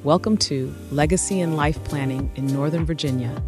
Welcome to Legacy and Life Planning in Northern Virginia.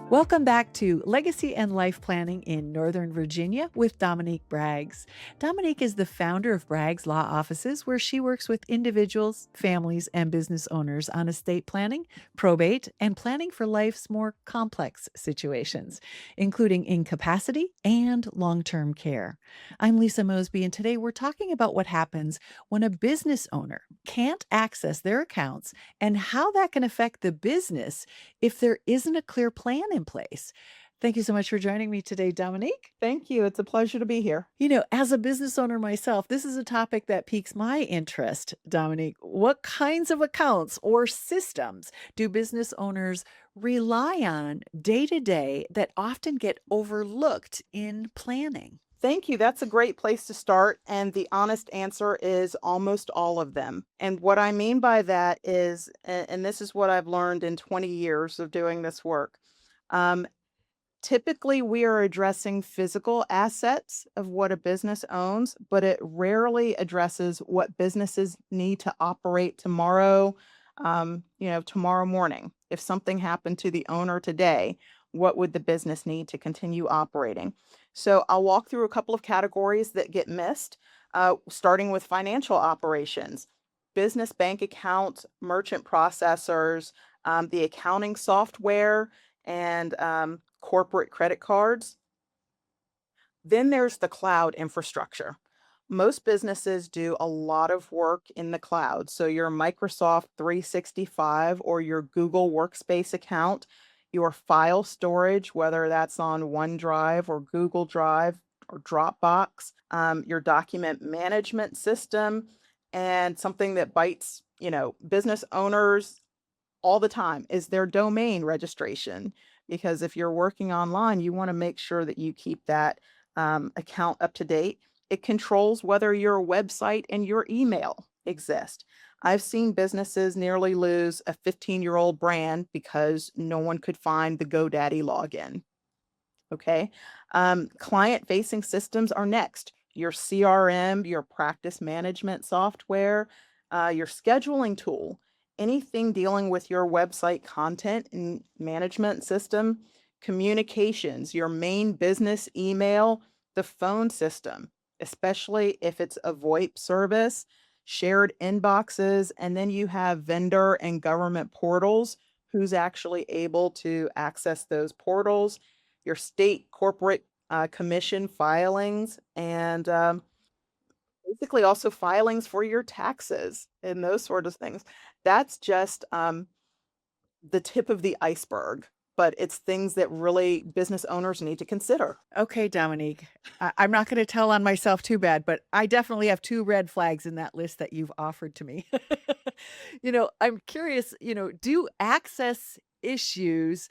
Welcome back to Legacy and Life Planning in Northern Virginia with Dominique Braggs. Dominique is the founder of Braggs Law Offices, where she works with individuals, families, and business owners on estate planning, probate, and planning for life's more complex situations, including incapacity and long-term care. I'm Lisa Mosbey, and today we're talking about what happens when a business owner can't access their accounts and how that can affect the business if there isn't a clear plan in place. Thank you so much for joining me today, Dominique. Thank you. It's a pleasure to be here. As a business owner myself, this is a topic that piques my interest, Dominique. What kinds of accounts or systems do business owners rely on day to day that often get overlooked in planning? Thank you. That's a great place to start. And the honest answer is almost all of them. And what I mean by that is, and this is what I've learned in 20 years of doing this work. Um, Typically, we are addressing physical assets of what a business owns, but it rarely addresses what businesses need to operate tomorrow, tomorrow morning. If something happened to the owner today, what would the business need to continue operating? So I'll walk through a couple of categories that get missed, starting with financial operations, business bank accounts, merchant processors, the accounting software, and corporate credit cards. Then there's the cloud infrastructure. Most businesses do a lot of work in the cloud. So your Microsoft 365 or your Google Workspace account, your file storage, whether that's on OneDrive or Google Drive or Dropbox, your document management system, and something that bites, business owners all the time is their domain registration. Because if you're working online, you want to make sure that you keep that account up to date. It controls whether your website and your email exist. I've seen businesses nearly lose a 15-year-old brand because no one could find the GoDaddy login. Okay. Client-facing systems are next. Your CRM, your practice management software, your scheduling tool, anything dealing with your website content and management system, communications, your main business email, the phone system, especially if it's a VoIP service, shared inboxes, and then you have vendor and government portals. Who's actually able to access those portals? Your state corporate commission filings, and basically also filings for your taxes and those sort of things. That's just the tip of the iceberg, but it's things that really business owners need to consider. Okay, Dominique, I'm not going to tell on myself too bad, but I definitely have two red flags in that list that you've offered to me. I'm curious, do access issues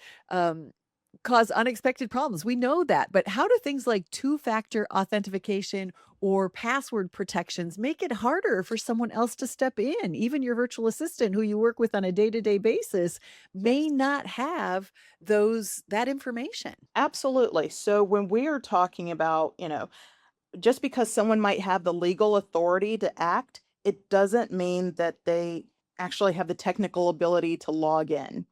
cause unexpected problems? We know that, but how do things like two-factor authentication or password protections make it harder for someone else to step in? Even your virtual assistant who you work with on a day-to-day basis may not have that information. Absolutely. So when we are talking about, just because someone might have the legal authority to act, it doesn't mean that they actually have the technical ability to log in.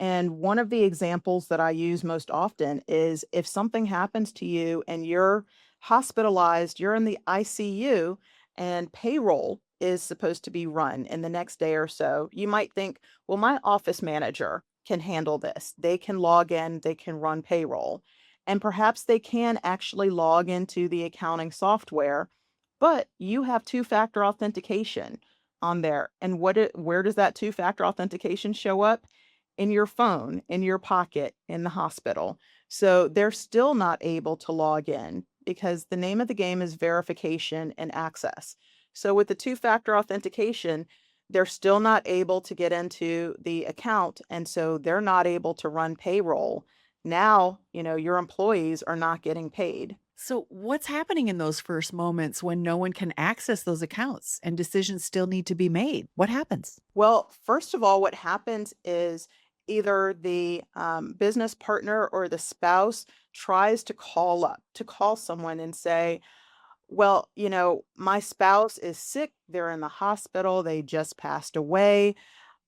And one of the examples that I use most often is if something happens to you and you're hospitalized, you're in the ICU, and payroll is supposed to be run in the next day or so, you might think, well, my office manager can handle this. They can log in, they can run payroll. And perhaps they can actually log into the accounting software, but you have two-factor authentication on there. And where does that two-factor authentication show up? In your phone, in your pocket, in the hospital. So they're still not able to log in because the name of the game is verification and access. So with the two-factor authentication, they're still not able to get into the account. And so they're not able to run payroll. Now, your employees are not getting paid. So what's happening in those first moments when no one can access those accounts and decisions still need to be made? What happens? Well, first of all, what happens is either the business partner or the spouse tries to call someone and say, well, my spouse is sick, they're in the hospital, they just passed away.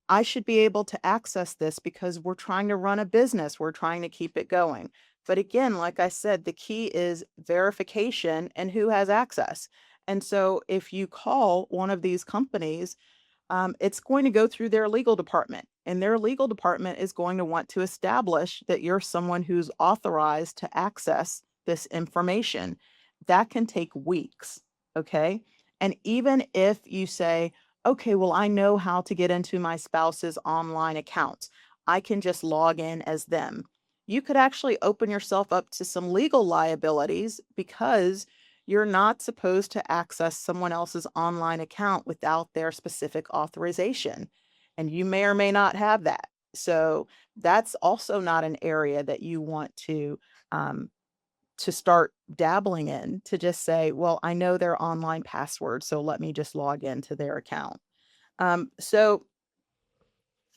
I should be able to access this because we're trying to run a business, we're trying to keep it going. But again, like I said, the key is verification and who has access. And so if you call one of these companies, it's going to go through their legal department, and their legal department is going to want to establish that you're someone who's authorized to access this information. That can take weeks. Okay. And even if you say, okay, well, I know how to get into my spouse's online accounts, I can just log in as them. You could actually open yourself up to some legal liabilities because you're not supposed to access someone else's online account without their specific authorization. And you may or may not have that. So that's also not an area that you want um, to start dabbling in, to just say, well, I know their online password, so let me just log into their account. So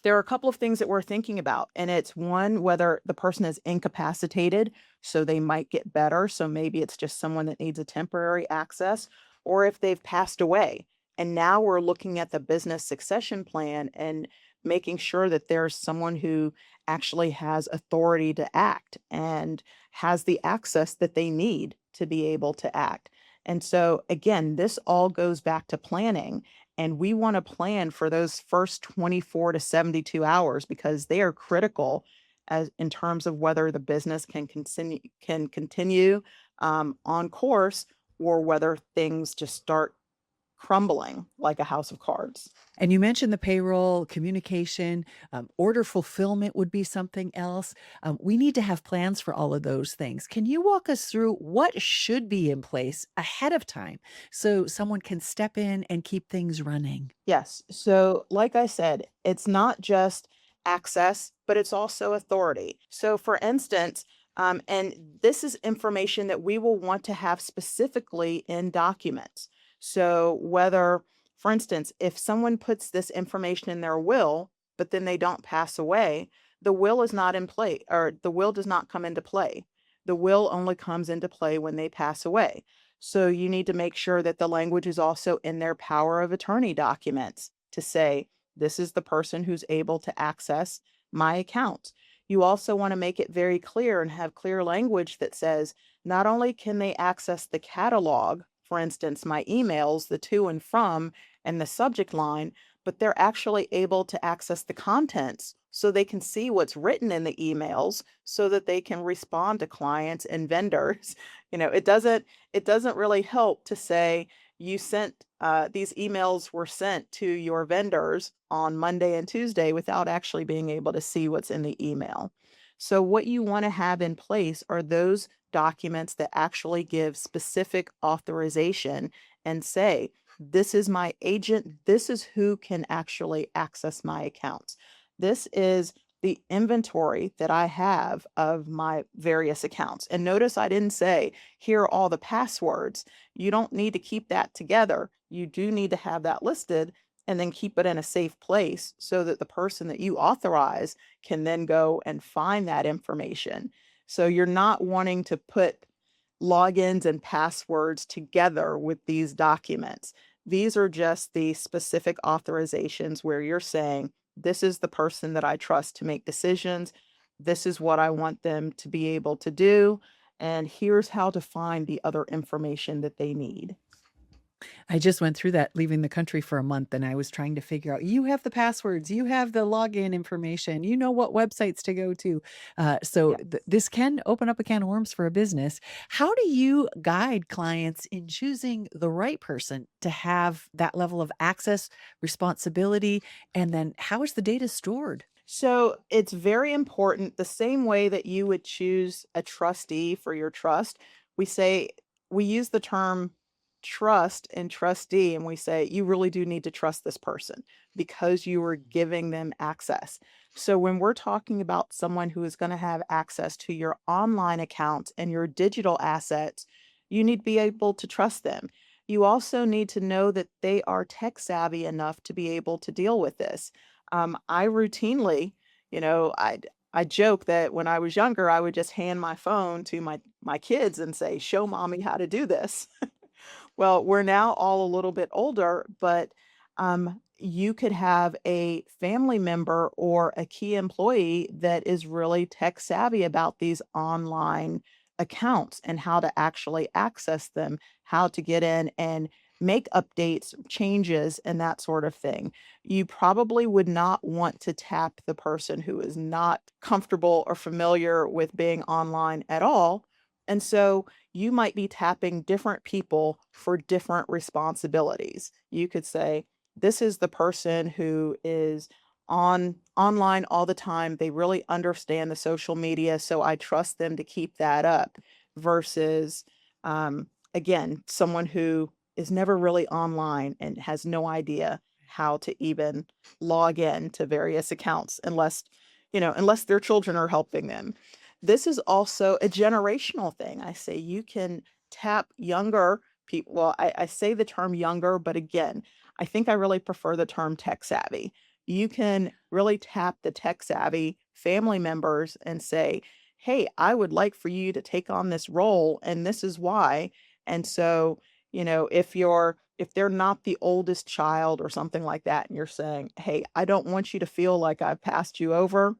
there are a couple of things that we're thinking about, and it's one, whether the person is incapacitated, so they might get better. So maybe it's just someone that needs a temporary access, or if they've passed away. And now we're looking at the business succession plan and making sure that there's someone who actually has authority to act and has the access that they need to be able to act. And so, again, this all goes back to planning, and we want to plan for those first 24 to 72 hours because they are critical as in terms of whether the business can continue on course, or whether things just start crumbling like a house of cards. And you mentioned the payroll, communication, order fulfillment would be something else. We need to have plans for all of those things. Can you walk us through what should be in place ahead of time so someone can step in and keep things running? Yes. So, like I said, it's not just access, but it's also authority. So, for instance, and this is information that we will want to have specifically in documents. So, whether, for instance, if someone puts this information in their will, but then they don't pass away, the will is not in play, or the will does not come into play. The will only comes into play when they pass away. So you need to make sure that the language is also in their power of attorney documents to say, this is the person who's able to access my account. You also want to make it very clear and have clear language that says, not only can they access the catalog, for instance, my emails, the to and from, and the subject line, but they're actually able to access the contents so they can see what's written in the emails so that they can respond to clients and vendors. It doesn't really help to say you sent these emails were sent to your vendors on Monday and Tuesday without actually being able to see what's in the email. So, what you want to have in place are those documents that actually give specific authorization and say, this is my agent, this is who can actually access my accounts. This is the inventory that I have of my various accounts. And notice I didn't say, here are all the passwords. You don't need to keep that together. You do need to have that listed and then keep it in a safe place so that the person that you authorize can then go and find that information. So you're not wanting to put logins and passwords together with these documents. These are just the specific authorizations where you're saying, this is the person that I trust to make decisions. This is what I want them to be able to do. And here's how to find the other information that they need. I just went through that leaving the country for a month and I was trying to figure out, you have the passwords, you have the login information, you know what websites to go to. So Yeah. this can open up a can of worms for a business. How do you guide clients in choosing the right person to have that level of access, responsibility, and then how is the data stored? So it's very important, the same way that you would choose a trustee for your trust. We say, we use the term trust and trustee, and we say, you really do need to trust this person because you are giving them access. So when we're talking about someone who is going to have access to your online accounts and your digital assets, you need to be able to trust them. You also need to know that they are tech savvy enough to be able to deal with this. I routinely, I joke that when I was younger, I would just hand my phone to my kids and say, "Show mommy how to do this." Well, we're now all a little bit older, but you could have a family member or a key employee that is really tech savvy about these online accounts and how to actually access them, how to get in and make updates, changes, and that sort of thing. You probably would not want to tap the person who is not comfortable or familiar with being online at all. And so you might be tapping different people for different responsibilities. You could say, this is the person who is on online all the time. They really understand the social media, so I trust them to keep that up versus again, someone who is never really online and has no idea how to even log in to various accounts unless their children are helping them. This is also a generational thing. I say you can tap younger people. Well, I say the term younger, but again, I think I really prefer the term tech savvy. You can really tap the tech savvy family members and say, hey, I would like for you to take on this role, and this is why. And so, if they're not the oldest child or something like that, and you're saying, hey, I don't want you to feel like I've passed you over,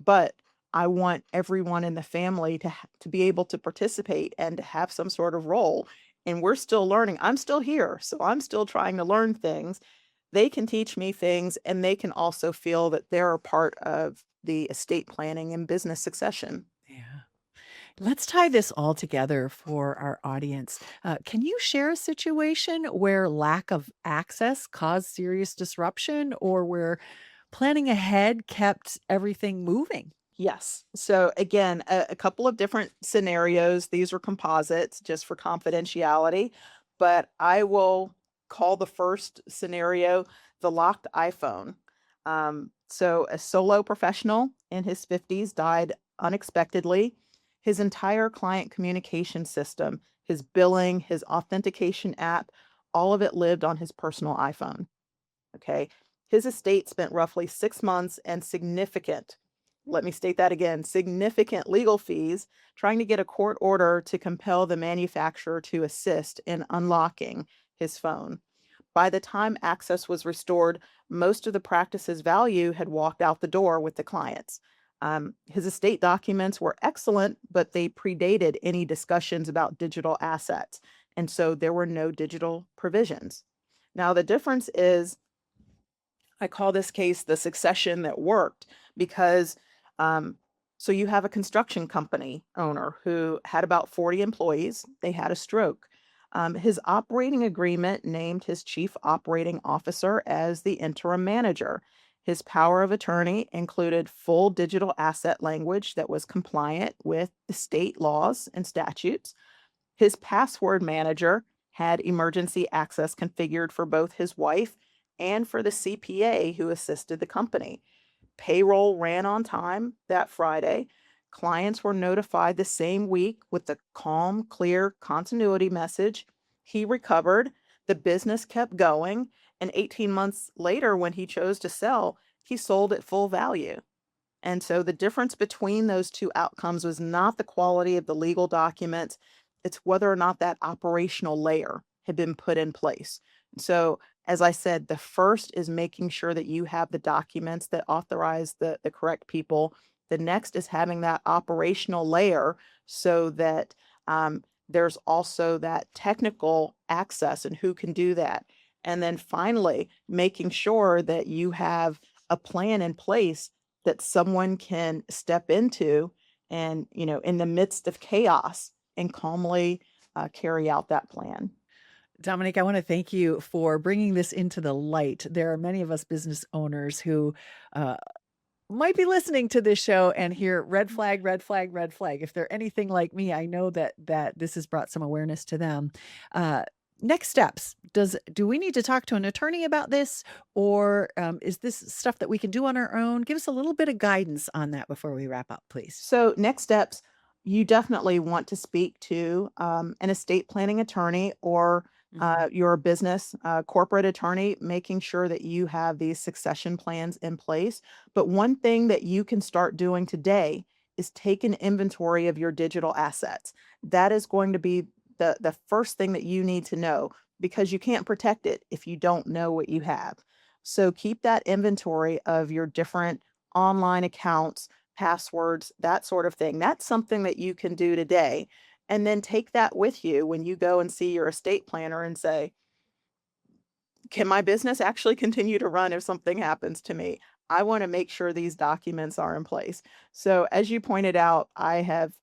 but I want everyone in the family to be able to participate and to have some sort of role. And we're still learning. I'm still here, so I'm still trying to learn things. They can teach me things, and they can also feel that they're a part of the estate planning and business succession. Yeah. Let's tie this all together for our audience. Can you share a situation where lack of access caused serious disruption or where planning ahead kept everything moving? Yes. So again, a couple of different scenarios. These are composites just for confidentiality, but I will call the first scenario the locked iPhone. So a solo professional in his 50s died unexpectedly. His entire client communication system, his billing, his authentication app, all of it lived on his personal iPhone. Okay. His estate spent roughly 6 months and significant, let me state that again, significant legal fees trying to get a court order to compel the manufacturer to assist in unlocking his phone. By the time access was restored, most of the practice's value had walked out the door with the clients. His estate documents were excellent, but they predated any discussions about digital assets. And so there were no digital provisions. Now, the difference is I call this case the succession that worked because um, so you have a construction company owner who had about 40 employees. They had a stroke. His operating agreement named his chief operating officer as the interim manager. His power of attorney included full digital asset language that was compliant with the state laws and statutes. His password manager had emergency access configured for both his wife and for the CPA who assisted the company. Payroll ran on time that Friday. Clients were notified the same week with the calm, clear continuity message. He recovered. The business kept going. And 18 months later, when he chose to sell, he sold at full value. And so the difference between those two outcomes was not the quality of the legal documents, it's whether or not that operational layer had been put in place. So, as I said, the first is making sure that you have the documents that authorize the correct people. The next is having that operational layer so that there's also that technical access and who can do that. And then finally, making sure that you have a plan in place that someone can step into and, in the midst of chaos and calmly carry out that plan. Dominic, I want to thank you for bringing this into the light. There are many of us business owners who uh, might be listening to this show and hear red flag, red flag, red flag. If they're anything like me, I know that this has brought some awareness to them. Uh, Next steps. Do we need to talk to an attorney about this, or is this stuff that we can do on our own? Give us a little bit of guidance on that before we wrap up, please. So, next steps, you definitely want to speak to an estate planning attorney or Mhm. your business corporate attorney, making sure that you have these succession plans in place. But one thing that you can start doing today is take an inventory of your digital assets. That is going to be the first thing that you need to know, because you can't protect it if you don't know what you have. So keep that inventory of your different online accounts, passwords, that sort of thing. That's something that you can do today. And then take that with you when you go and see your estate planner and say, can my business actually continue to run if something happens to me? I want to make sure these documents are in place. So as you pointed out, I've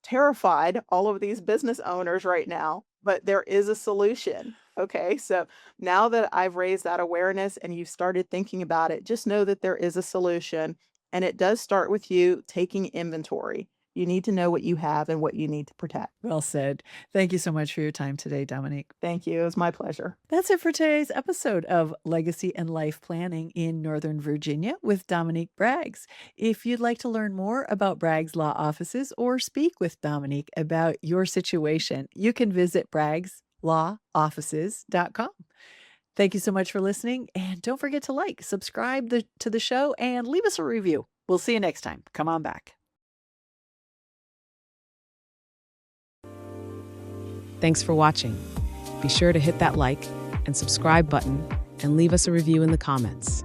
terrified all of these business owners right now, but there is a solution. Okay. So now that I've raised that awareness and you've started thinking about it, just know that there is a solution. And it does start with you taking inventory. You need to know what you have and what you need to protect. Well said. Thank you so much for your time today, Dominique. Thank you. It was my pleasure. That's it for today's episode of Legacy and Life Planning in Northern Virginia with Dominique Braggs. If you'd like to learn more about Braggs Law Offices or speak with Dominique about your situation, you can visit BraggsLawOffices.com. Thank you so much for listening. And don't forget to subscribe to the show, and leave us a review. We'll see you next time. Come on back. Thanks for watching. Be sure to hit that like and subscribe button and leave us a review in the comments.